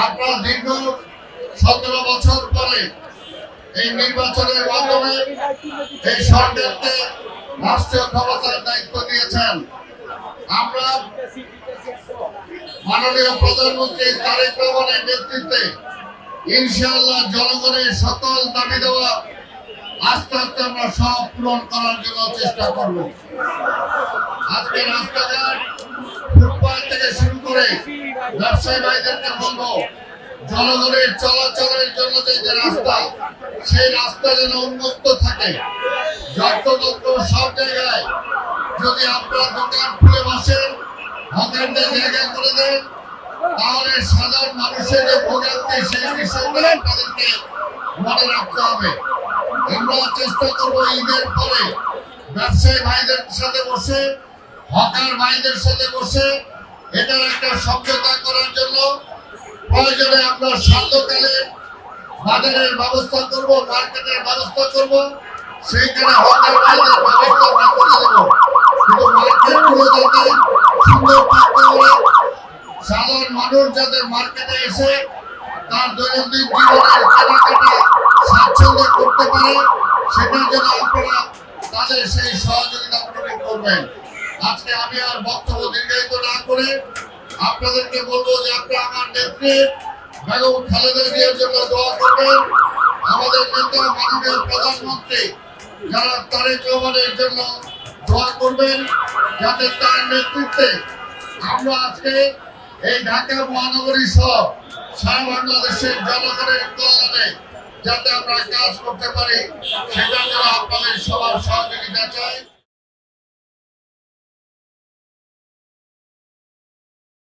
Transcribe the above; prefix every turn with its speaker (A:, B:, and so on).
A: আপনারা দীর্ঘ 17 বছর পরে এই নির্বাচনের মাধ্যমে এই সরকারকে রাষ্ট্রীয় ক্ষমতার দায়িত্ব দিয়েছেন। আমরা মাননীয় প্রধানমন্ত্রী তারেক রহমানের নেতৃত্বে ইনশাআল্লাহ জনগণের সকল দাবি দেওয়া আস্তে আস্তে আমরা সব পূরণ করার জন্য চেষ্টা করব। আজকে রাস্তাঘাট ফুটপাত থেকে শুরু করে ব্যবসায়ী ভাইদেরকে বলবো, জনগণের চলাচলের জন্য যে রাস্তা, সেই রাস্তা যেন উন্মুক্ত থাকে। যত্রতত্র সব জায়গায় যদি আপনারা দোকান খুলে বসেন, হকারদের জায়গা করে দেন, তাহলে সাধারণ মানুষের যে ভোগান্তি, সেই বিষয়গুলো আপনাদেরকে মনে রাখতে হবে। আমরা চেষ্টা করবো ঈদের পরে ব্যবসায়ী ভাইদের সাথে বসে, হকার ভাইদের সাথে বসে এটার একটা সমঝোতা করার জন্য প্রয়োজনে আমরা সান্ধ্যকালে বাজারের ব্যবস্থা করব, মার্কেটের ব্যবস্থা করব, সেইখানে হকার ভাইদের ব্যবস্থা আমরা করে দেবো। কিন্তু মার্কেটগুলো যাতে সুন্দর থাকতে হবে, সাধারণ মানুষ যাতে মার্কেটে এসে তার দৈনন্দিন জীবনের কেনাকাটা স্বাচ্ছন্দ্য করতে পারে, সেটার জন্য আপনারা তাদের সেই সহযোগিতা করবেন। আজকে আমি আর বক্তব্য দীর্ঘায়িত না করে আপনাদেরকে বলবো যে আপনারা আমার নেত্রী বেগম খালেদা জিয়ার জন্য দোয়া করবেন। আমাদের নেতা মাননীয় প্রধানমন্ত্রী যারা তারেক রহমানের জন্য দোয়া করবেন, যাতে তার নেতৃত্বে আমরা আজকে এই ঢাকা মহানগরী সহ সারা বাংলাদেশের জনগণের কল্যাণে যাতে আমরা কাজ করতে পারি, সেটার জন্য আপনাদের সবার সহযোগিতা চাই।